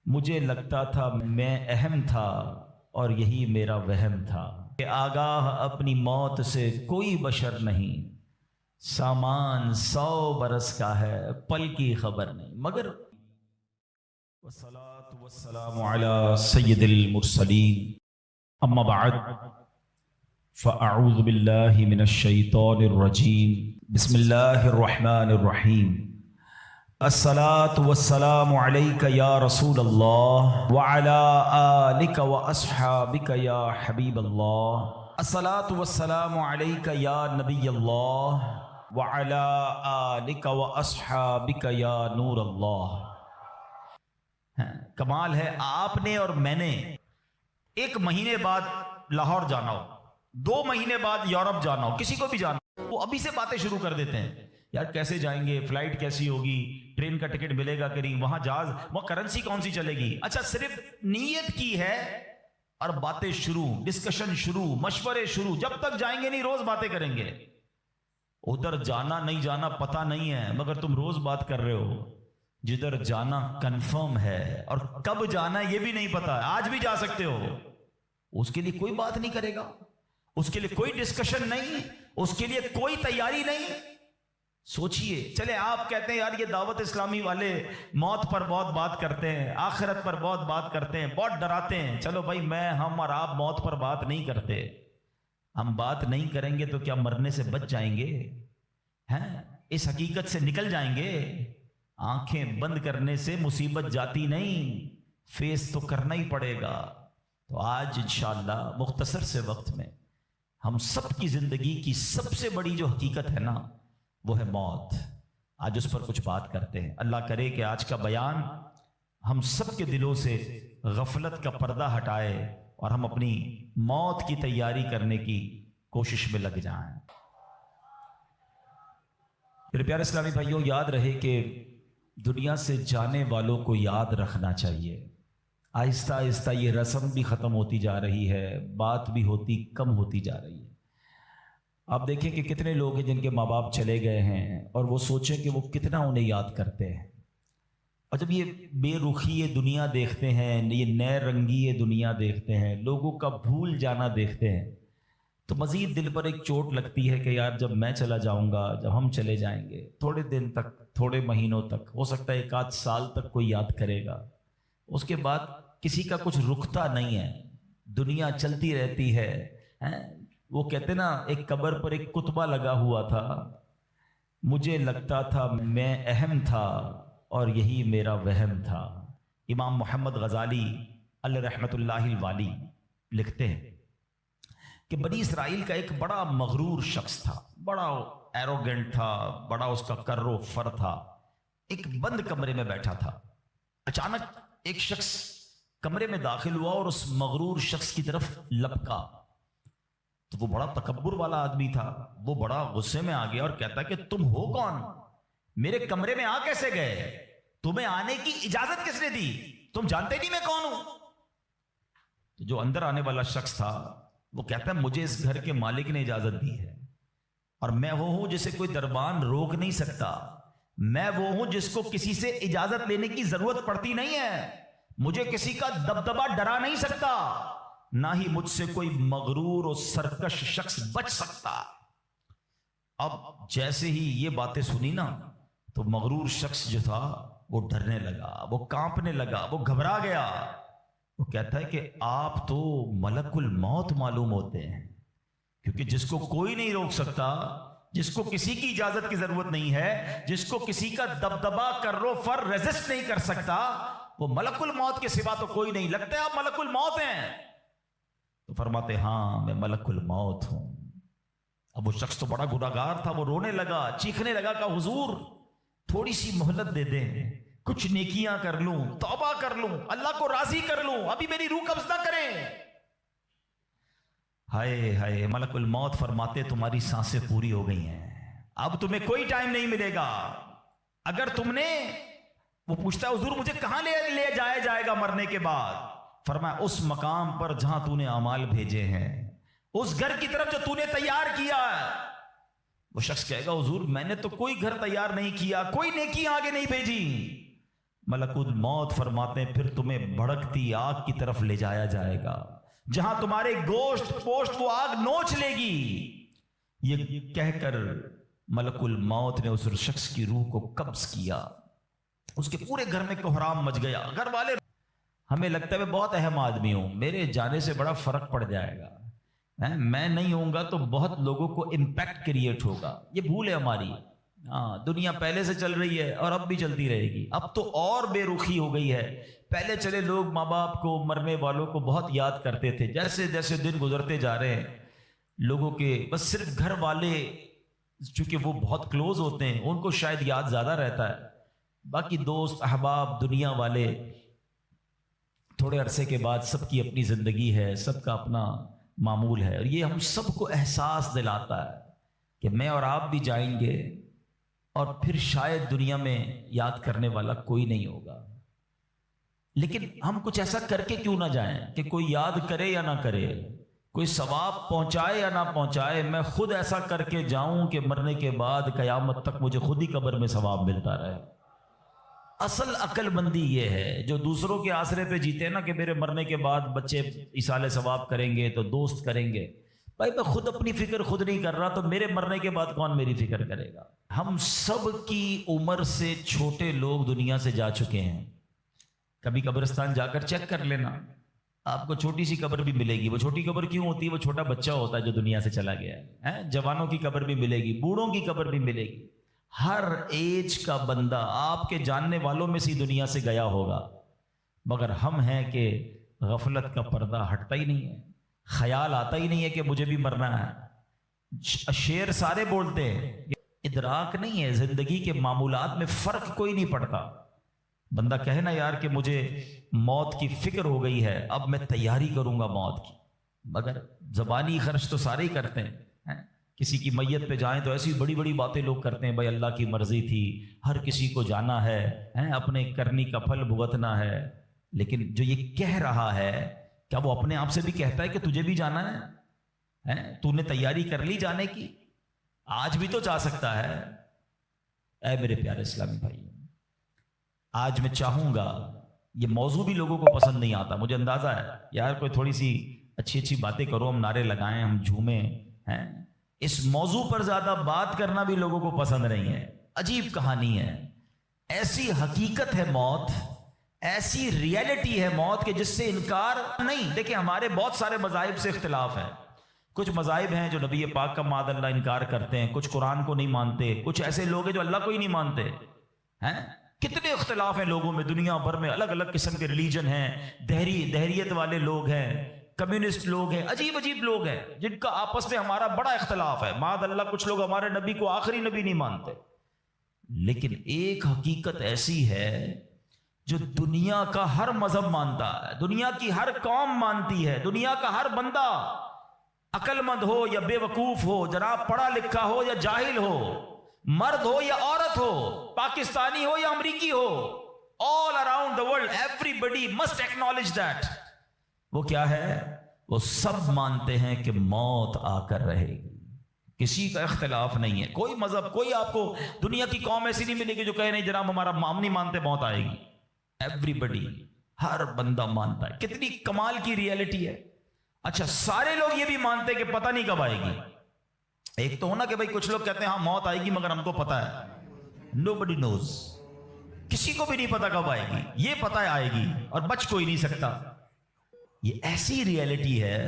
مجھے لگتا تھا میں اہم تھا اور یہی میرا وہم تھا کہ آگاہ اپنی موت سے کوئی بشر نہیں، سامان 100 برس کا ہے پل کی خبر نہیں، مگر والصلاة والسلام علی سید المرسلین اما بعد فاعوذ باللہ من الشیطان الرجیم بسم اللہ الرحمن الرحیم الصلاة والسلام علیک یا رسول اللہ وعلی آلک واصحابک یا حبیب اللہ الصلاة والسلام علیک یا نبی اللہ وعلی آلک واصحابک یا نور اللہ۔ کمال ہے آپ نے اور میں نے 1 مہینے بعد لاہور جانا ہو، 2 مہینے بعد یورپ جانا ہو، کسی کو بھی جانا ہو، وہ ابھی سے باتیں شروع کر دیتے ہیں، یار کیسے جائیں گے، فلائٹ کیسی ہوگی، ٹرین کا ٹکٹ ملے گا کہ نہیں، وہاں جہاز، وہ کرنسی کون سی چلے گی۔ اچھا صرف نیت کی ہے اور باتیں شروع، ڈسکشن شروع، مشورے شروع، جب تک جائیں گے نہیں روز باتیں کریں گے۔ ادھر جانا نہیں جانا پتہ نہیں ہے مگر تم روز بات کر رہے ہو، جدھر جانا کنفرم ہے اور کب جانا یہ بھی نہیں پتا، آج بھی جا سکتے ہو، اس کے لیے کوئی بات نہیں کرے گا، اس کے لیے کوئی ڈسکشن نہیں، اس کے لیے کوئی تیاری نہیں۔ سوچئے، چلے آپ کہتے ہیں یار یہ دعوت اسلامی والے موت پر بہت بات کرتے ہیں، آخرت پر بہت بات کرتے ہیں، بہت ڈراتے ہیں، چلو بھائی ہم اور آپ موت پر بات نہیں کرتے، ہم بات نہیں کریں گے تو کیا مرنے سے بچ جائیں گے؟ ہیں اس حقیقت سے نکل جائیں گے؟ آنکھیں بند کرنے سے مصیبت جاتی نہیں، فیس تو کرنا ہی پڑے گا۔ تو آج انشاءاللہ مختصر سے وقت میں ہم سب کی زندگی کی سب سے بڑی جو حقیقت ہے نا وہ ہے موت، آج اس پر کچھ بات کرتے ہیں۔ اللہ کرے کہ آج کا بیان ہم سب کے دلوں سے غفلت کا پردہ ہٹائے اور ہم اپنی موت کی تیاری کرنے کی کوشش میں لگ جائیں۔ میرے پیارے اسلامی بھائیوں، یاد رہے کہ دنیا سے جانے والوں کو یاد رکھنا چاہیے۔ آہستہ آہستہ یہ رسم بھی ختم ہوتی جا رہی ہے، بات بھی کم ہوتی جا رہی ہے۔ آپ دیکھیں کہ کتنے لوگ ہیں جن کے ماں باپ چلے گئے ہیں اور وہ سوچیں کہ وہ کتنا انہیں یاد کرتے ہیں، اور جب یہ بے رخی یہ دنیا دیکھتے ہیں، یہ نئے رنگی یہ دنیا دیکھتے ہیں، لوگوں کا بھول جانا دیکھتے ہیں، تو مزید دل پر ایک چوٹ لگتی ہے کہ یار جب میں چلا جاؤں گا، جب ہم چلے جائیں گے، تھوڑے دن تک، تھوڑے مہینوں تک، ہو سکتا ہے 1 آدھ سال تک کوئی یاد کرے گا، اس کے بعد کسی کا کچھ رکتا نہیں ہے، دنیا چلتی رہتی ہے۔ وہ کہتے نا ایک قبر پر ایک کتبہ لگا ہوا تھا، مجھے لگتا تھا میں اہم تھا اور یہی میرا وہم تھا۔ امام محمد غزالی علیہ رحمت اللہ الوالی لکھتے ہیں کہ بنی اسرائیل کا ایک بڑا مغرور شخص تھا، بڑا ایروگنٹ تھا، بڑا اس کا کر و فر تھا، ایک بند کمرے میں بیٹھا تھا۔ اچانک ایک شخص کمرے میں داخل ہوا اور اس مغرور شخص کی طرف لپکا، تو وہ بڑا تکبر والا آدمی تھا، وہ بڑا غصے میں آ گیا اور کہتا کہ تم ہو کون؟ میرے کمرے میں آ کیسے گئے؟ تمہیں آنے کی اجازت کس نے دی؟ تم جانتے نہیں میں کون ہوں؟ تو جو اندر آنے والا شخص تھا وہ کہتا ہے مجھے اس گھر کے مالک نے اجازت دی ہے، اور میں وہ ہوں جسے کوئی دربان روک نہیں سکتا، میں وہ ہوں جس کو کسی سے اجازت لینے کی ضرورت پڑتی نہیں ہے، مجھے کسی کا دبدبہ ڈرا نہیں سکتا، نہ ہی مجھ سے کوئی مغرور اور سرکش شخص بچ سکتا۔ اب جیسے ہی یہ باتیں سنی نا تو مغرور شخص جو تھا وہ ڈرنے لگا، وہ کانپنے لگا، وہ گھبرا گیا۔ وہ کہتا ہے کہ آپ تو ملک الموت معلوم ہوتے ہیں، کیونکہ جس کو کوئی نہیں روک سکتا، جس کو کسی کی اجازت کی ضرورت نہیں ہے، جس کو کسی کا دبدبہ کرو فر ریزسٹ نہیں کر سکتا، وہ ملک الموت کے سوا تو کوئی نہیں۔ لگتا ہے آپ ملک الموت ہیں؟ تو فرماتے ہاں میں ملک الموت ہوں۔ اب وہ شخص تو بڑا گناہگار تھا، وہ رونے لگا، چیخنے لگا کہ حضور تھوڑی سی مہلت دے دیں، کچھ نیکیاں کر لوں، توبہ کر لوں، اللہ کو راضی کر لوں، ابھی میری روح قبض نہ کریں۔ ہائے ہائے، ملک الموت فرماتے تمہاری سانسیں پوری ہو گئی ہیں، اب تمہیں کوئی ٹائم نہیں ملے گا۔ اگر تم نے، وہ پوچھتا ہے حضور مجھے کہاں لے جایا جائے گا مرنے کے بعد؟ فرمایا اس مقام پر جہاں تو نے اعمال بھیجے ہیں، اس گھر کی طرف جو تو نے تیار کیا ہے۔ وہ شخص کہے گا حضور میں نے تو کوئی گھر تیار نہیں کیا، کوئی نیکی آگے نہیں بھیجی، ملکوت موت فرماتے ہیں پھر تمہیں بھڑکتی آگ کی طرف لے جایا جائے گا، جہاں تمہارے گوشت پوشت وہ آگ نوچ لے گی۔ یہ کہہ کر ملک الموت نے اس شخص کی روح کو قبض کیا، اس کے پورے گھر میں کوہرام مچ گیا۔ گھر والے، ہمیں لگتا ہے میں بہت اہم آدمی ہوں، میرے جانے سے بڑا فرق پڑ جائے گا، میں نہیں ہوں گا تو بہت لوگوں کو امپیکٹ کریٹ ہوگا، یہ بھول ہے ہماری۔ دنیا پہلے سے چل رہی ہے اور اب بھی چلتی رہے گی، اب تو اور بے رخی ہو گئی ہے۔ پہلے چلے لوگ ماں باپ کو، مرنے والوں کو بہت یاد کرتے تھے، جیسے جیسے دن گزرتے جا رہے ہیں لوگوں کے بس صرف گھر والے، چونکہ وہ بہت کلوز ہوتے ہیں ان کو شاید یاد زیادہ رہتا ہے، باقی دوست احباب دنیا والے تھوڑے عرصے کے بعد سب کی اپنی زندگی ہے، سب کا اپنا معمول ہے، اور یہ ہم سب کو احساس دلاتا ہے کہ میں اور آپ بھی جائیں گے اور پھر شاید دنیا میں یاد کرنے والا کوئی نہیں ہوگا۔ لیکن ہم کچھ ایسا کر کے کیوں نہ جائیں کہ کوئی یاد کرے یا نہ کرے، کوئی ثواب پہنچائے یا نہ پہنچائے، میں خود ایسا کر کے جاؤں کہ مرنے کے بعد قیامت تک مجھے خود ہی قبر میں ثواب ملتا رہے۔ اصل عقل مندی یہ ہے، جو دوسروں کے آسرے پہ جیتے ہیں نا کہ میرے مرنے کے بعد بچے ایصال ثواب کریں گے تو دوست کریں گے، بھائی میں خود اپنی فکر خود نہیں کر رہا تو میرے مرنے کے بعد کون میری فکر کرے گا؟ ہم سب کی عمر سے چھوٹے لوگ دنیا سے جا چکے ہیں، کبھی قبرستان جا کر چیک کر لینا، آپ کو چھوٹی سی قبر بھی ملے گی۔ وہ چھوٹی قبر کیوں ہوتی ہے؟ وہ چھوٹا بچہ ہوتا ہے جو دنیا سے چلا گیا ہے۔ جوانوں کی قبر بھی ملے گی، بوڑھوں کی قبر بھی ملے گی، ہر ایج کا بندہ آپ کے جاننے والوں میں سے دنیا سے گیا ہوگا، مگر ہم ہیں کہ غفلت کا پردہ ہٹتا ہی نہیں ہے، خیال آتا ہی نہیں ہے کہ مجھے بھی مرنا ہے۔ شعر سارے بولتے ہیں، ادراک نہیں ہے، زندگی کے معمولات میں فرق کوئی نہیں پڑتا۔ بندہ کہے نا یار کہ مجھے موت کی فکر ہو گئی ہے، اب میں تیاری کروں گا موت کی، مگر زبانی خرچ تو سارے ہی کرتے ہیں۔ کسی کی میت پہ جائیں تو ایسی بڑی بڑی باتیں لوگ کرتے ہیں، بھائی اللہ کی مرضی تھی، ہر کسی کو جانا ہے، اپنے کرنی کا پھل بھگتنا ہے۔ لیکن جو یہ کہہ رہا ہے کیا وہ اپنے آپ سے بھی کہتا ہے کہ تجھے بھی جانا ہے؟ تو نے تیاری کر لی جانے کی؟ آج بھی تو جا سکتا ہے۔ اے میرے پیارے اسلامی بھائی، آج میں چاہوں گا، یہ موضوع بھی لوگوں کو پسند نہیں آتا، مجھے اندازہ ہے، یار کوئی تھوڑی سی اچھی اچھی باتیں کرو، ہم نعرے لگائیں، ہم جھومیں، اس موضوع پر زیادہ بات کرنا بھی لوگوں کو پسند نہیں ہے۔ عجیب کہانی ہے، ایسی حقیقت ہے موت، ایسی ریئلٹی ہے موت کہ جس سے انکار نہیں۔ دیکھیں ہمارے بہت سارے مذاہب سے اختلاف ہے، کچھ مذاہب ہیں جو نبی پاک کا معاذ اللہ انکار کرتے ہیں، کچھ قرآن کو نہیں مانتے، کچھ ایسے لوگ ہیں جو اللہ کو ہی نہیں مانتے ہیں۔ کتنے اختلاف ہیں لوگوں میں، دنیا بھر میں الگ الگ قسم کے ریلیجن ہیں، دہریت والے لوگ ہیں، کمیونسٹ لوگ ہیں، عجیب عجیب لوگ ہیں جن کا آپس میں ہمارا بڑا اختلاف ہے۔ معاذ اللہ کچھ لوگ ہمارے نبی کو آخری نبی نہیں مانتے، لیکن ایک حقیقت ایسی ہے جو دنیا کا ہر مذہب مانتا ہے، دنیا کی ہر قوم مانتی ہے، دنیا کا ہر بندہ، عقل مند ہو یا بے وقوف ہو، جناب پڑھا لکھا ہو یا جاہل ہو، مرد ہو یا عورت ہو، پاکستانی ہو یا امریکی ہو، all around the world everybody must acknowledge that۔ وہ کیا ہے؟ وہ سب مانتے ہیں کہ موت آ کر رہے گی، کسی کا اختلاف نہیں ہے۔ کوئی مذہب، کوئی آپ کو دنیا کی قوم ایسی نہیں ملے گی جو کہے نہیں جناب ہمارا ہم نہیں مانتے موت آئے گی۔ ایوریبڈی، ہر بندہ مانتا ہے۔ کتنی کمال کی ریئلٹی ہے۔ اچھا سارے لوگ یہ بھی مانتے کہ پتہ نہیں کب آئے گی۔ ایک تو ہونا کہ بھائی کچھ لوگ کہتے ہیں ہاں موت آئے گی مگر ہم کو پتہ ہے، nobody knows، کسی کو بھی نہیں پتا کب آئے گی، یہ پتہ ہے آئے گی اور بچ کوئی نہیں سکتا۔ یہ ایسی ریئلٹی ہے،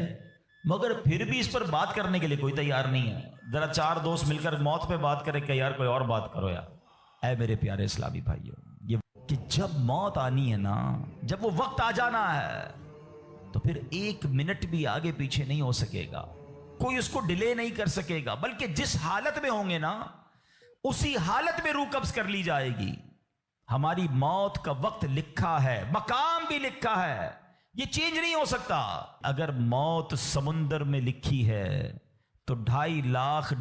مگر پھر بھی اس پر بات کرنے کے لیے کوئی تیار نہیں ہے۔ ذرا چار دوست مل کر موت پہ بات کرے کہ یار کوئی اور بات کرو یار۔ اے میرے پیارے اسلامی بھائیو، یہ کہ جب موت آنی ہے نا، جب وہ وقت آ جانا ہے تو پھر ایک منٹ بھی آگے پیچھے نہیں ہو سکے گا، کوئی اس کو ڈیلے نہیں کر سکے گا، بلکہ جس حالت میں ہوں گے نا اسی حالت میں روح قبض کر لی جائے گی۔ ہماری موت کا وقت لکھا ہے، مقام بھی لکھا ہے، یہ چینج نہیں ہو سکتا۔ اگر موت سمندر میں لکھی ہے تو $2.5 لاکھ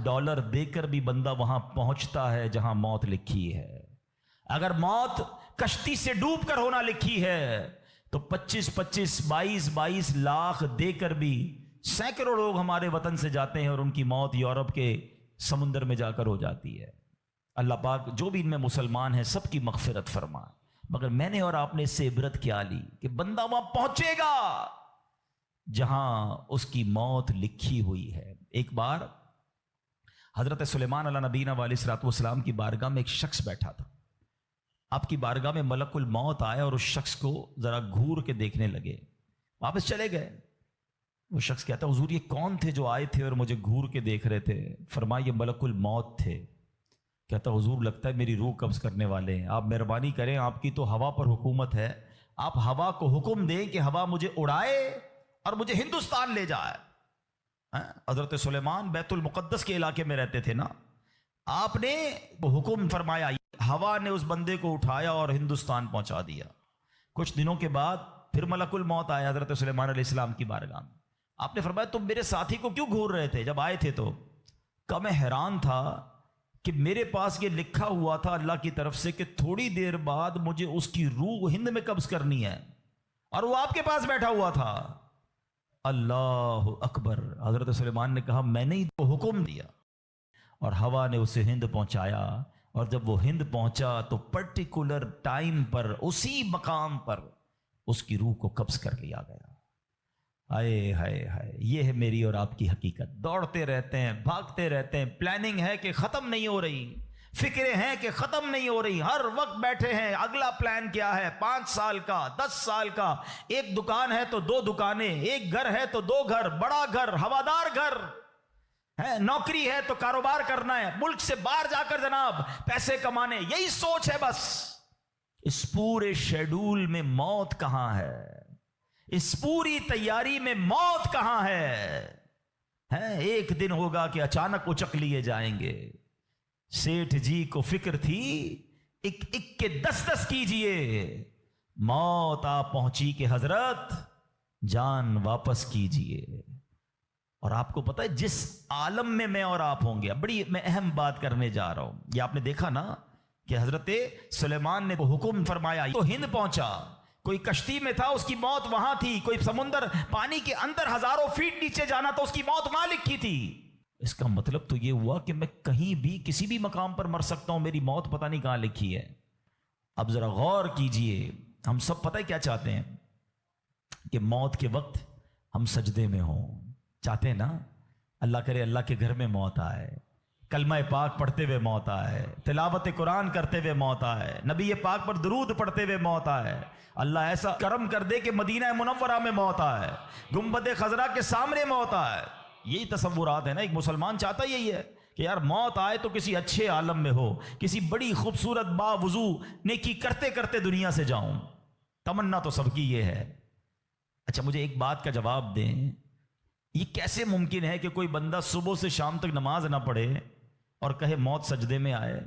دے کر بھی بندہ وہاں پہنچتا ہے جہاں موت لکھی ہے۔ اگر موت کشتی سے ڈوب کر ہونا لکھی ہے تو 22 لاکھ دے کر بھی سینکڑوں لوگ ہمارے وطن سے جاتے ہیں اور ان کی موت یورپ کے سمندر میں جا کر ہو جاتی ہے۔ اللہ پاک جو بھی ان میں مسلمان ہیں سب کی مغفرت فرمائے۔ مگر میں نے اور آپ نے اس سے عبرت کیا لی کہ بندہ وہاں پہنچے گا جہاں اس کی موت لکھی ہوئی ہے. ایک بار حضرت سلیمان علیہ نبینا علیہ الصلوۃ والسلام کی بارگاہ میں ایک شخص بیٹھا تھا. آپ کی بارگاہ میں ملک الموت آیا اور اس شخص کو ذرا گھور کے دیکھنے لگے. واپس چلے گئے. وہ شخص کہتا حضور یہ کون تھے جو آئے تھے اور مجھے گھور کے دیکھ رہے تھے؟ فرمایا یہ ملک الموت تھے. کہتا حضور لگتا ہے میری روح قبض کرنے والے ہیں، آپ مہربانی کریں، آپ کی تو ہوا پر حکومت ہے، آپ ہوا کو حکم دیں کہ ہوا مجھے اڑائے اور مجھے ہندوستان لے جائے. حضرت سلیمان بیت المقدس کے علاقے میں رہتے تھے نا، آپ نے حکم فرمایا، ہوا نے اس بندے کو اٹھایا اور ہندوستان پہنچا دیا. کچھ دنوں کے بعد پھر ملک الموت آیا حضرت سلیمان علیہ السلام کی بارگاہ میں. آپ نے فرمایا تم میرے ساتھی کو کیوں گھور رہے تھے جب آئے تھے؟ تو کہا میں حیران تھا کہ میرے پاس یہ لکھا ہوا تھا اللہ کی طرف سے کہ تھوڑی دیر بعد مجھے اس کی روح ہند میں قبض کرنی ہے، اور وہ آپ کے پاس بیٹھا ہوا تھا. اللہ اکبر. حضرت سلیمان نے کہا میں نے ہی تو حکم دیا، اور ہوا نے اسے ہند پہنچایا. اور جب وہ ہند پہنچا تو پرٹیکولر ٹائم پر اسی مقام پر اس کی روح کو قبض کر لیا گیا. ہائے ہائے ہائے، یہ ہے میری اور آپ کی حقیقت. دوڑتے رہتے ہیں، بھاگتے رہتے ہیں، پلاننگ ہے کہ ختم نہیں ہو رہی، فکریں ہیں کہ ختم نہیں ہو رہی، ہر وقت بیٹھے ہیں اگلا پلان کیا ہے، 5 سال کا، 10 سال کا. ایک دکان ہے تو 2 دکانیں، ایک گھر ہے تو 2 گھر، بڑا گھر، ہوادار گھر ہے، نوکری ہے تو کاروبار کرنا ہے، ملک سے باہر جا کر جناب پیسے کمانے، یہی سوچ ہے بس. اس پورے شیڈول میں موت کہاں ہے؟ اس پوری تیاری میں موت کہاں ہے؟ ایک دن ہوگا کہ اچانک اچک لیے جائیں گے. سیٹھ جی کو فکر تھی ایک ایک کے 10 کیجئے، موت آ پہنچی کہ حضرت جان واپس کیجئے. اور آپ کو پتا ہے جس عالم میں اور آپ ہوں گے، بڑی میں اہم بات کرنے جا رہا ہوں. یہ آپ نے دیکھا نا کہ حضرت سلیمان نے حکم فرمایا تو ہند پہنچا. کوئی کشتی میں تھا، اس کی موت وہاں تھی. کوئی سمندر پانی کے اندر ہزاروں فیٹ نیچے جانا تو اس کی موت وہاں لکھی تھی. اس کا مطلب تو یہ ہوا کہ میں کہیں بھی کسی بھی مقام پر مر سکتا ہوں، میری موت پتہ نہیں کہاں لکھی ہے. اب ذرا غور کیجئے، ہم سب پتہ ہے کیا چاہتے ہیں؟ کہ موت کے وقت ہم سجدے میں ہوں. چاہتے ہیں نا اللہ کرے اللہ کے گھر میں موت آئے، کلمہ پاک پڑھتے ہوئے موت آئے، تلاوت قرآن کرتے ہوئے موت آئے، نبی پاک پر درود پڑھتے ہوئے موت آئے. اللہ ایسا کرم کر دے کہ مدینہ منورہ میں موت آئے، گنبد خضرا کے سامنے موت آئے. یہی تصورات ہے نا، ایک مسلمان چاہتا یہی ہے کہ یار موت آئے تو کسی اچھے عالم میں ہو، کسی بڑی خوبصورت باوضو نیکی کرتے کرتے دنیا سے جاؤں. تمنا تو سب کی یہ ہے. اچھا مجھے ایک بات کا جواب دیں، یہ کیسے ممکن ہے کہ کوئی بندہ صبح سے شام تک نماز نہ پڑھے اور کہے موت سجدے میں آئے،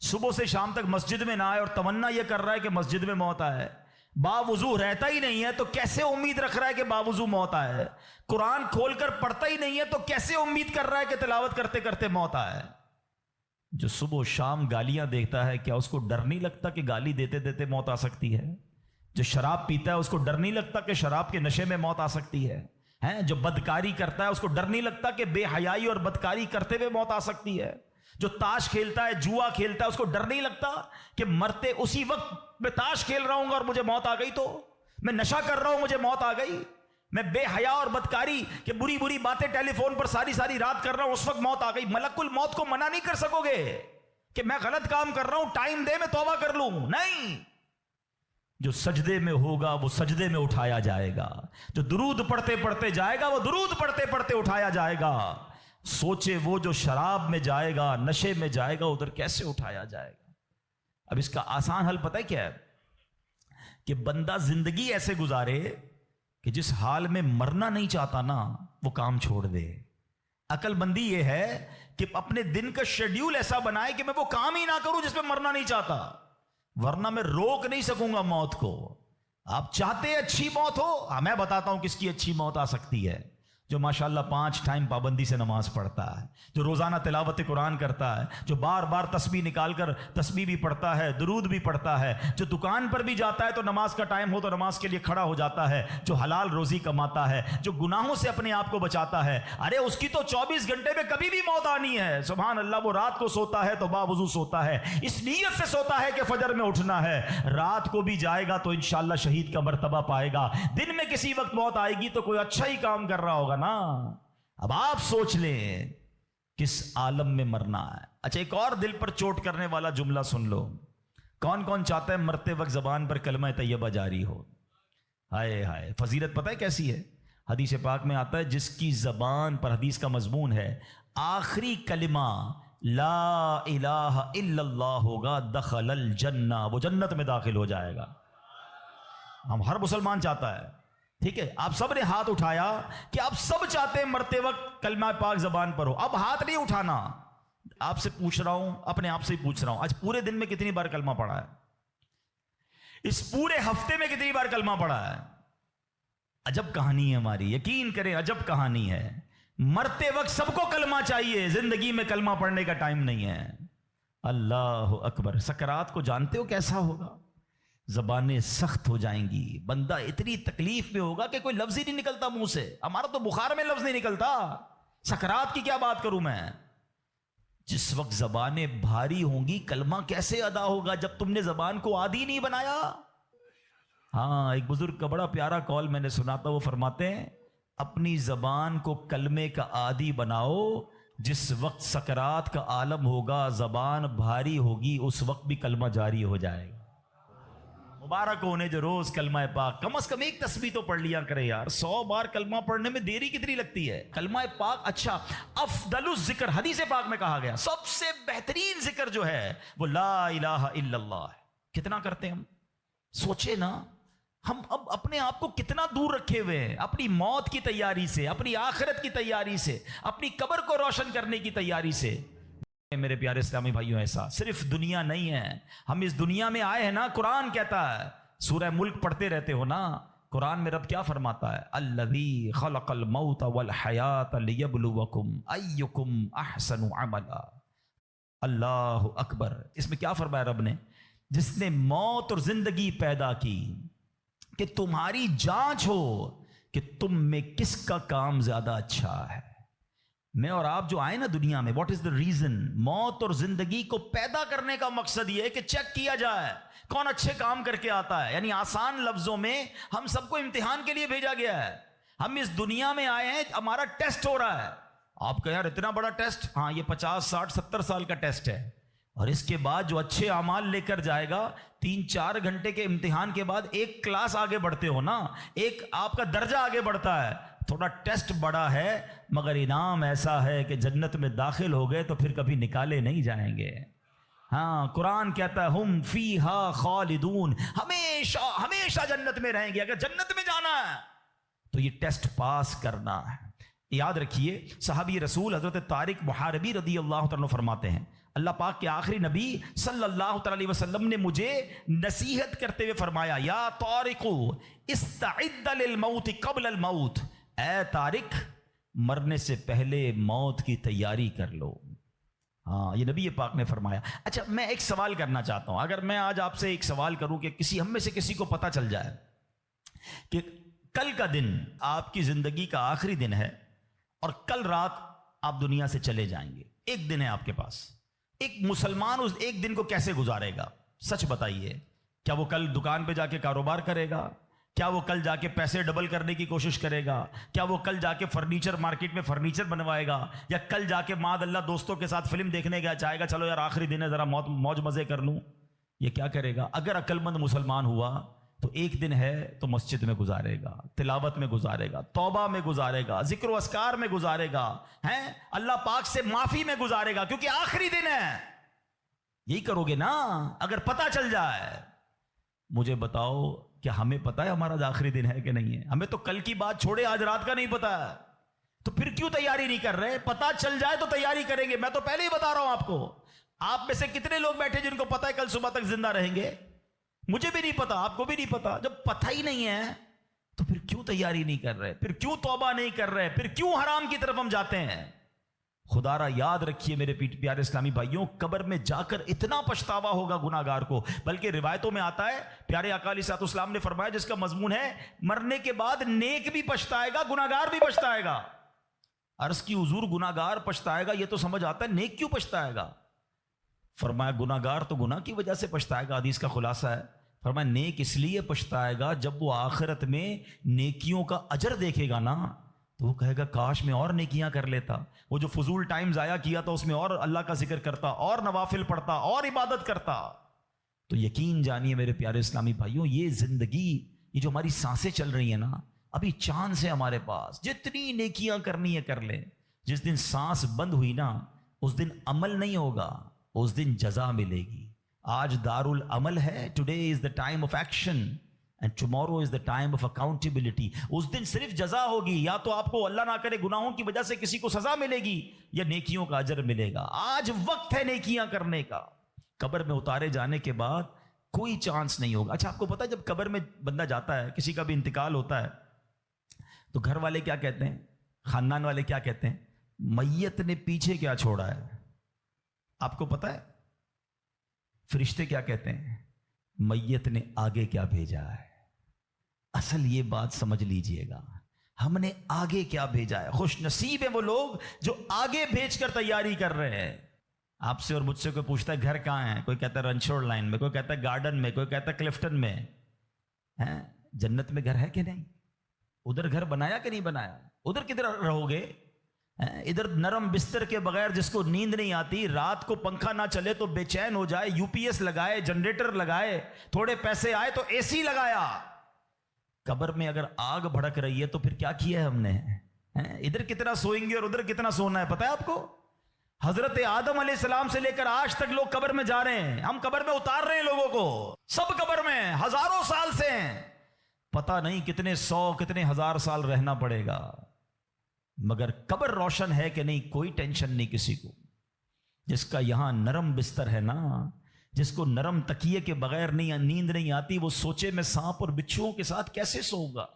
صبح سے شام تک مسجد میں نہ آئے اور تمنا یہ کر رہا ہے کہ مسجد میں موت آئے، باوضو رہتا ہی نہیں ہے تو کیسے امید رکھ رہا ہے کہ باوضو موت آئے، قرآن کھول کر پڑھتا ہی نہیں ہے تو کیسے امید کر رہا ہے کہ تلاوت کرتے کرتے موت آئے. جو صبح و شام گالیاں دیکھتا ہے کیا اس کو ڈر نہیں لگتا کہ گالی دیتے دیتے موت آ سکتی ہے؟ جو شراب پیتا ہے اس کو ڈر نہیں لگتا کہ شراب کے نشے میں موت آ سکتی ہے؟ جو بدکاری کرتا ہے اس کو ڈر نہیں لگتا کہ بے حیائی اور بدکاری کرتے ہوئے موت آ سکتی ہے؟ جو تاش کھیلتا ہے، جوا کھیلتا ہے، اس کو ڈر نہیں لگتا کہ مرتے اسی وقت میں تاش کھیل رہا ہوں گا اور مجھے موت آ گئی، تو میں نشہ کر رہا ہوں مجھے موت آ گئی، میں بے حیا اور بدکاری کہ بری بری باتیں ٹیلی فون پر ساری رات کر رہا ہوں، اس وقت موت آ گئی. ملک الموت کو منع نہیں کر سکو گے کہ میں غلط کام کر رہا ہوں، ٹائم دے میں توبہ کر لوں. نہیں، جو سجدے میں ہوگا وہ سجدے میں اٹھایا جائے گا، جو درود پڑھتے پڑھتے جائے گا وہ درود پڑھتے پڑھتے اٹھایا جائے گا. سوچے وہ جو شراب میں جائے گا، نشے میں جائے گا، ادھر کیسے اٹھایا جائے گا؟ اب اس کا آسان حل پتہ ہے کیا ہے؟ کہ بندہ زندگی ایسے گزارے کہ جس حال میں مرنا نہیں چاہتا نا وہ کام چھوڑ دے. عقل بندی یہ ہے کہ اپنے دن کا شیڈیول ایسا بنائے کہ میں وہ کام ہی نہ کروں جس میں مرنا نہیں چاہتا، ورنہ میں روک نہیں سکوں گا موت کو. آپ چاہتے ہیں اچھی موت ہو؟ میں بتاتا ہوں کس کی اچھی موت آ سکتی ہے. جو ماشاءاللہ 5 ٹائم پابندی سے نماز پڑھتا ہے، جو روزانہ تلاوت قرآن کرتا ہے، جو بار بار تسبیح نکال کر تسبیح بھی پڑھتا ہے، درود بھی پڑھتا ہے، جو دکان پر بھی جاتا ہے تو نماز کا ٹائم ہو تو نماز کے لیے کھڑا ہو جاتا ہے، جو حلال روزی کماتا ہے، جو گناہوں سے اپنے آپ کو بچاتا ہے، ارے اس کی تو 24 گھنٹے میں کبھی بھی موت آنی ہے، سبحان اللہ۔ وہ رات کو سوتا ہے تو باوضو سوتا ہے، اس نیت سے سوتا ہے کہ فجر میں اٹھنا ہے، رات کو بھی جائے گا تو انشاءاللہ شہید کا مرتبہ پائے گا، دن میں کسی وقت موت آئے گی تو کوئی اچھا ہی کام کر رہا ہوگا نا۔ اب آپ سوچ لیں کس عالم میں مرنا ہے۔ اچھا ایک اور دل پر چوٹ کرنے والا جملہ سن لو، کون کون چاہتا ہے مرتے وقت زبان پر کلمہ طیبہ جاری ہو؟ ہائے ہائے، فضیلت پتہ ہے کیسی ہے؟ حدیث پاک میں آتا ہے جس کی زبان پر، حدیث کا مضمون ہے، آخری کلمہ لا الہ الا اللہ ہوگا، دخل الجنہ، وہ جنت میں داخل ہو جائے گا۔ ہم ہر مسلمان چاہتا ہے، ٹھیک ہے؟ آپ سب نے ہاتھ اٹھایا کہ آپ سب چاہتے ہیں مرتے وقت کلمہ پاک زبان پر ہو۔ اب ہاتھ نہیں اٹھانا، آپ سے پوچھ رہا ہوں، اپنے آپ سے ہی پوچھ رہا ہوں، آج پورے دن میں کتنی بار کلمہ پڑھا ہے؟ اس پورے ہفتے میں کتنی بار کلمہ پڑھا ہے؟ عجب کہانی ہے ہماری، یقین کریں عجب کہانی ہے۔ مرتے وقت سب کو کلمہ چاہیے، زندگی میں کلمہ پڑھنے کا ٹائم نہیں ہے۔ اللہ اکبر۔ سکرات کو جانتے ہو کیسا ہوگا؟ زبانیں سخت ہو جائیں گی، بندہ اتنی تکلیف میں ہوگا کہ کوئی لفظ ہی نہیں نکلتا منہ سے۔ ہمارا تو بخار میں لفظ نہیں نکلتا، سکرات کی کیا بات کروں میں۔ جس وقت زبانیں بھاری ہوں گی کلمہ کیسے ادا ہوگا جب تم نے زبان کو عادی نہیں بنایا؟ ہاں، ایک بزرگ کا بڑا پیارا قول میں نے سنا تھا، وہ فرماتے ہیں اپنی زبان کو کلمے کا عادی بناؤ، جس وقت سکرات کا عالم ہوگا زبان بھاری ہوگی اس وقت بھی کلمہ جاری ہو جائے گا۔ مبارک ہونے جو روز کلمہ پاک، کم از کم ایک تسبیح تو پڑھ لیا کرے یار۔ 100 بار کلمہ پڑھنے میں دیری کتنی لگتی ہے؟ کلمہ پاک اچھا، افضل الذکر، حدیث پاک میں کہا گیا سب سے بہترین ذکر جو ہے وہ لا الہ الا اللہ ہے۔ کتنا کرتے ہیں ہم؟ سوچے نا، ہم اب اپنے آپ کو کتنا دور رکھے ہوئے ہیں اپنی موت کی تیاری سے، اپنی آخرت کی تیاری سے، اپنی قبر کو روشن کرنے کی تیاری سے۔ میرے پیارے اسلامی بھائیوں، ایسا صرف دنیا نہیں ہے، ہم اس دنیا میں آئے ہیں نا، قرآن کہتا ہے، سورہ ملک پڑھتے رہتے ہو نا، قرآن میں رب کیا فرماتا ہے؟ الذی خلق الموت والحیات لیبلوکم ایکم احسن عملا۔ اللہ اکبر۔ اس میں کیا فرمایا رب نے؟ جس نے موت اور زندگی پیدا کی کہ تمہاری جانچ ہو کہ تم میں کس کا کام زیادہ اچھا ہے۔ میں اور آپ جو آئے نا دنیا میں، واٹ از دا ریزن؟ موت اور زندگی کو پیدا کرنے کا مقصد یہ ہے کہ چیک کیا جائے کون اچھے کام کر کے آتا ہے۔ یعنی آسان لفظوں میں ہم سب کو امتحان کے لیے بھیجا گیا ہے۔ ہم اس دنیا میں آئے ہیں، ہمارا ٹیسٹ ہو رہا ہے۔ آپ کہیں یار اتنا بڑا ٹیسٹ؟ ہاں، یہ 50 60 70 سال کا ٹیسٹ ہے، اور اس کے بعد جو اچھے اعمال لے کر جائے گا، 3-4 گھنٹے کے امتحان کے بعد ایک کلاس آگے بڑھتے ہو نا، ایک آپ کا درجہ آگے بڑھتا ہے۔ تھوڑا ٹیسٹ بڑا ہے مگر انعام ایسا ہے کہ جنت میں داخل ہو گئے تو پھر کبھی نکالے نہیں جائیں گے۔ ہاں، قرآن کہتا ہے ہم فیہا خالدون، ہمیشہ ہمیشہ جنت میں رہیں گے۔ اگر جنت میں جانا ہے تو یہ ٹیسٹ پاس کرنا ہے۔ یاد رکھیے، صحابی رسول حضرت طارق محاربی رضی اللہ تعالیٰ فرماتے ہیں، اللہ پاک کے آخری نبی صلی اللہ علیہ وسلم نے مجھے نصیحت کرتے ہوئے فرمایا، یا طارق استعد للموت قبل الموت، اے طارق مرنے سے پہلے موت کی تیاری کر لو۔ ہاں، یہ نبی پاک نے فرمایا۔ اچھا، میں ایک سوال کرنا چاہتا ہوں، اگر میں آج آپ سے ایک سوال کروں کہ ہم میں سے کسی کو پتہ چل جائے کہ کل کا دن آپ کی زندگی کا آخری دن ہے اور کل رات آپ دنیا سے چلے جائیں گے، ایک دن ہے آپ کے پاس، ایک مسلمان اس ایک دن کو کیسے گزارے گا؟ سچ بتائیے، کیا وہ کل دکان پہ جا کے کاروبار کرے گا؟ کیا وہ کل جا کے پیسے ڈبل کرنے کی کوشش کرے گا؟ کیا وہ کل جا کے فرنیچر مارکیٹ میں فرنیچر بنوائے گا؟ یا کل جا کے معاذ اللہ دوستوں کے ساتھ فلم دیکھنے گیا چاہے گا چلو یار آخری دن ہے ذرا موج مزے کر لوں؟ یہ کیا کرے گا؟ اگر عقل مند مسلمان ہوا تو ایک دن ہے تو مسجد میں گزارے گا، تلاوت میں گزارے گا، توبہ میں گزارے گا، ذکر و اذکار میں گزارے گا، ہیں اللہ پاک سے معافی میں گزارے گا، کیونکہ آخری دن ہے۔ یہی کرو گے نا اگر پتہ چل جائے۔ مجھے بتاؤ، کیا ہمیں پتا ہے ہمارا آخری دن ہے کہ نہیں ہے؟ ہمیں تو کل کی بات چھوڑے آج رات کا نہیں پتا ہے، تو پھر کیوں تیاری نہیں کر رہے؟ پتا چل جائے تو تیاری کریں گے۔ میں تو پہلے ہی بتا رہا ہوں آپ کو، آپ میں سے کتنے لوگ بیٹھے جن کو پتا ہے کل صبح تک زندہ رہیں گے؟ مجھے بھی نہیں پتا، آپ کو بھی نہیں پتا۔ جب پتہ ہی نہیں ہے تو پھر کیوں تیاری نہیں کر رہے؟ پھر کیوں توبہ نہیں کر رہے؟ پھر کیوں حرام کی طرف ہم جاتے ہیں؟ خدا را یاد رکھیے میرے پیارے اسلامی بھائیوں، قبر میں جا کر اتنا پچھتاوا ہوگا گناہ گار کو، بلکہ روایتوں میں آتا ہے پیارے آقا علیہ الصلوۃ والسلام نے فرمایا جس کا مضمون ہے مرنے کے بعد نیک بھی پچھتائے گا گناہ گار بھی پچھتائے گا۔ عرض کی حضور گناہ گار پچھتائے گا یہ تو سمجھ آتا ہے، نیک کیوں پچھتائے گا؟ فرمایا گناہ گار تو گناہ کی وجہ سے پچھتائے گا، حدیث کا خلاصہ ہے۔ فرمایا نیک اس لیے پچھتائے گا جب وہ آخرت میں نیکیوں کا اجر دیکھے گا نا، تو وہ کہے گا کاش میں اور نیکیاں کر لیتا، وہ جو فضول ٹائم ضائع کیا تھا اس میں اور اللہ کا ذکر کرتا، اور نوافل پڑھتا، اور عبادت کرتا۔ تو یقین جانیے میرے پیارے اسلامی بھائیوں، یہ زندگی، یہ جو ہماری سانسیں چل رہی ہیں نا، ابھی چانس ہے ہمارے پاس، جتنی نیکیاں کرنی ہے کر لیں۔ جس دن سانس بند ہوئی نا اس دن عمل نہیں ہوگا، اس دن جزا ملے گی۔ آج دار العمل ہے، today is the time of action and tomorrow is the time of accountability. اس دن صرف جزا ہوگی، یا تو آپ کو اللہ نہ کرے گناہوں کی وجہ سے کسی کو سزا ملے گی، یا نیکیوں کا اجر ملے گا۔ آج وقت ہے نیکیاں کرنے کا۔ قبر میں اتارے جانے کے بعد کوئی چانس نہیں ہوگا۔ اچھا آپ کو پتا ہے جب قبر میں بندہ جاتا ہے، کسی کا بھی انتقال ہوتا ہے، تو گھر والے کیا کہتے ہیں، خاندان والے کیا کہتے ہیں؟ میت نے پیچھے کیا چھوڑا ہے؟ آپ کو پتا ہے فرشتے کیا کہتے ہیں؟ میت نے آگے کیا بھیجا ہے۔ اصل یہ بات سمجھ لیجئے گا، ہم نے آگے کیا بھیجا ہے۔ خوش نصیب ہیں وہ لوگ جو آگے بھیج کر تیاری کر رہے ہیں۔ آپ سے اور مجھ سے کوئی پوچھتا ہے گھر کہاں ہے، کوئی کہتا ہے رنچوڑ لائن میں، کوئی کہتا ہے گارڈن میں، کوئی کہتا ہے کلفٹن میں۔ جنت میں گھر ہے کہ نہیں؟ ادھر گھر بنایا کہ نہیں بنایا؟ ادھر کدھر رہو گے؟ ادھر نرم بستر کے بغیر جس کو نیند نہیں آتی، رات کو پنکھا نہ چلے تو بے چین ہو جائے، یو پی ایس لگائے، جنریٹر لگائے، تھوڑے پیسے آئے تو اے سی لگایا۔ قبر میں اگر آگ بھڑک رہی ہے تو پھر کیا کیا ہے ہم نے؟ ادھر کتنا سوئیں گے اور ادھر کتنا سونا ہے پتہ ہے آپ کو؟ حضرت آدم علیہ السلام سے لے کر آج تک لوگ قبر میں جا رہے ہیں، ہم قبر میں اتار رہے ہیں لوگوں کو، سب قبر میں ہزاروں سال سے ہیں، پتہ نہیں کتنے سو کتنے ہزار سال رہنا پڑے گا، مگر قبر روشن ہے کہ نہیں کوئی ٹینشن نہیں کسی کو۔ جس کا یہاں نرم بستر ہے نا، جس کو نرم تکیے کے بغیر نیند نہیں آتی، وہ سوچے میں سانپ اور بچھوؤں کے ساتھ کیسے سوؤں گا۔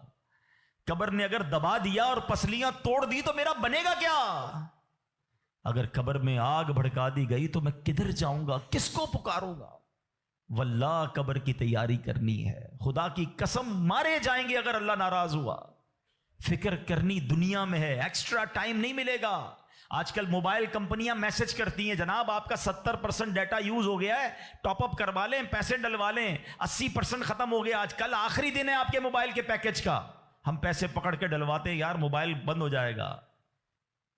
قبر نے اگر دبا دیا اور پسلیاں توڑ دی تو میرا بنے گا کیا؟ اگر قبر میں آگ بھڑکا دی گئی تو میں کدھر جاؤں گا، کس کو پکاروں گا؟ واللہ قبر کی تیاری کرنی ہے، خدا کی قسم مارے جائیں گے اگر اللہ ناراض ہوا۔ فکر کرنی دنیا میں ہے، ایکسٹرا ٹائم نہیں ملے گا۔ آج کل موبائل کمپنیاں میسج کرتی ہیں جناب آپ کا 70% ڈیٹا یوز ہو گیا ہے، ٹاپ اپ کروا لیں، پیسے ڈلوا لیں، 80% ختم ہو گیا، آج کل آخری دن ہے آپ کے موبائل کے پیکج کا، ہم پیسے پکڑ کے ڈلواتے ہیں، یار موبائل بند ہو جائے گا،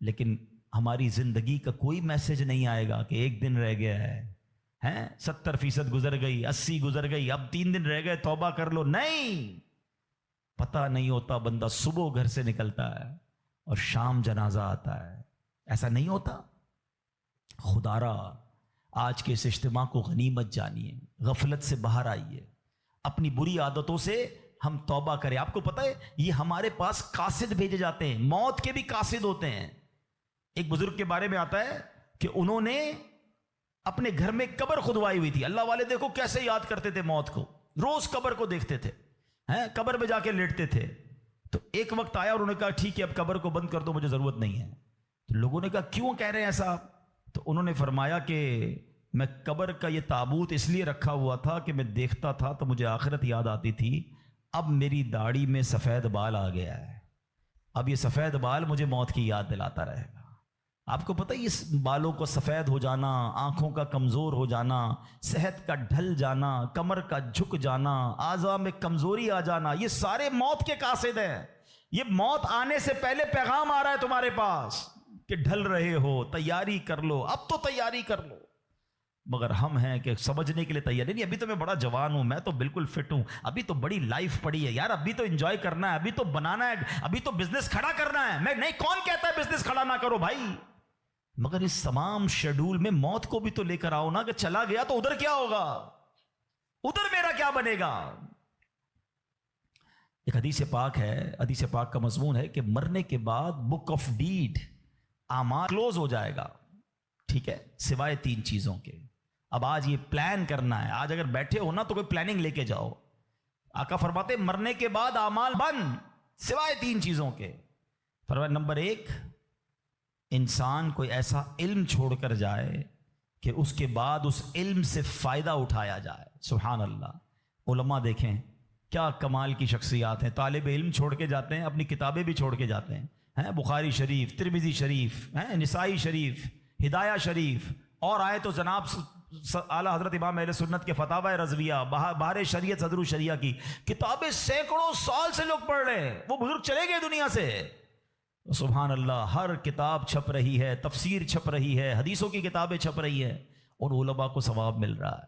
لیکن ہماری زندگی کا کوئی میسج نہیں آئے گا کہ ایک دن رہ گیا ہے، 70% گزر گئی، 80 گزر گئی، اب 3 دن رہ گئے، توبہ کر لو۔ نہیں، پتہ نہیں ہوتا، بندہ صبح گھر سے نکلتا ہے اور شام جنازہ آتا ہے، ایسا نہیں ہوتا؟ خدا را آج کے اس اجتماع کو غنیمت جانیے، غفلت سے باہر آئیے، اپنی بری عادتوں سے ہم توبہ کریں۔ آپ کو پتہ ہے یہ ہمارے پاس قاصد بھیجے جاتے ہیں، موت کے بھی قاصد ہوتے ہیں۔ ایک بزرگ کے بارے میں آتا ہے کہ انہوں نے اپنے گھر میں قبر کھدوائی ہوئی تھی، اللہ والے دیکھو کیسے یاد کرتے تھے موت کو، روز قبر کو دیکھتے تھے، قبر میں جا کے لیٹتے تھے۔ تو ایک وقت آیا اور انہوں نے کہا ٹھیک ہے اب قبر کو بند کر دو، مجھے ضرورت نہیں ہے۔ تو لوگوں نے کہا کیوں کہہ رہے ہیں ایسا؟ تو انہوں نے فرمایا کہ میں قبر کا یہ تابوت اس لیے رکھا ہوا تھا کہ میں دیکھتا تھا تو مجھے آخرت یاد آتی تھی، اب میری داڑھی میں سفید بال آ گیا ہے، اب یہ سفید بال مجھے موت کی یاد دلاتا رہے گا۔ آپ کو پتہ ہے اس بالوں کو سفید ہو جانا، آنکھوں کا کمزور ہو جانا، صحت کا ڈھل جانا، کمر کا جھک جانا، اعضاء میں کمزوری آ جانا، یہ سارے موت کے قاصد ہیں۔ یہ موت آنے سے پہلے پیغام آ رہا ہے تمہارے پاس کہ ڈھل رہے ہو، تیاری کر لو، اب تو تیاری کر لو۔ مگر ہم ہیں کہ سمجھنے کے لیے تیار نہیں، ابھی تو میں بڑا جوان ہوں، میں تو بالکل فٹ ہوں، ابھی تو بڑی لائف پڑی ہے یار، ابھی تو انجوائے کرنا ہے، ابھی تو بنانا ہے، ابھی تو بزنس کھڑا کرنا ہے۔ میں نہیں، کون کہتا ہے بزنس کھڑا نہ کرو بھائی، مگر اس تمام شیڈول میں موت کو بھی تو لے کر آؤ نا، کہ چلا گیا تو ادھر کیا ہوگا، ادھر میرا کیا بنے گا۔ ایک حدیث پاک ہے، حدیث پاک کا مضمون ہے کہ مرنے کے بعد بک آف ڈیڈ، اعمال کلوز ہو جائے گا، ٹھیک ہے، سوائے 3 چیزوں کے۔ اب آج یہ پلان کرنا ہے، آج اگر بیٹھے ہو نا تو کوئی پلاننگ لے کے جاؤ، آقا فرماتے مرنے کے بعد اعمال بند سوائے 3 چیزوں کے. فرمایا نمبر 1، انسان کوئی ایسا علم چھوڑ کر جائے کہ اس کے بعد اس علم سے فائدہ اٹھایا جائے. سبحان اللہ. علماء دیکھیں کیا کمال کی شخصیات ہیں، طالب علم چھوڑ کے جاتے ہیں، اپنی کتابیں بھی چھوڑ کے جاتے ہیں، بخاری شریف، ترمذی شریف، نسائی شریف، ہدایہ شریف، اور آئے تو جناب اعلیٰ حضرت امام اہل سنت کے فتاوی رضویہ، بہار شریعت، صدر الشریعہ کی کتابیں سینکڑوں سال سے لوگ پڑھ رہے ہیں. وہ بزرگ چلے گئے دنیا سے. سبحان اللہ. ہر کتاب چھپ رہی ہے، تفسیر چھپ رہی ہے، حدیثوں کی کتابیں چھپ رہی ہیں، اور علماء کو ثواب مل رہا ہے.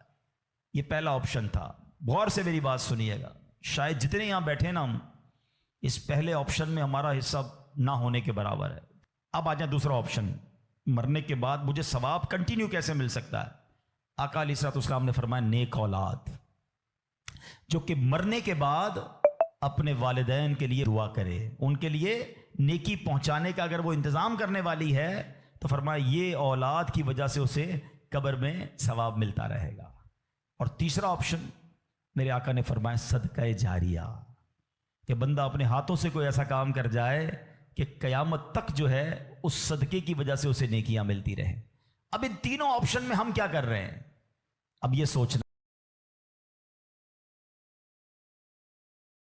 یہ پہلا آپشن تھا. غور سے میری بات سنیے گا. شاید جتنے یہاں بیٹھے نا ہم اس پہلے آپشن میں ہمارا حصہ نہ ہونے کے برابر ہے. اب آ جائیں دوسرا آپشن، مرنے کے بعد مجھے ثواب کنٹینیو کیسے مل سکتا ہے. آقا علیہ الصلوۃ والسلام نے فرمایا نیک اولاد جو کہ مرنے کے بعد اپنے والدین کے لیے دعا کرے، ان کے لیے نیکی پہنچانے کا اگر وہ انتظام کرنے والی ہے تو فرمایا یہ اولاد کی وجہ سے اسے قبر میں ثواب ملتا رہے گا. اور تیسرا آپشن میرے آقا نے فرمایا صدقہ جاریہ، کہ بندہ اپنے ہاتھوں سے کوئی ایسا کام کر جائے کہ قیامت تک جو ہے اس صدقے کی وجہ سے اسے نیکیاں ملتی رہیں. اب ان تینوں آپشن میں ہم کیا کر رہے ہیں؟ اب یہ سوچنا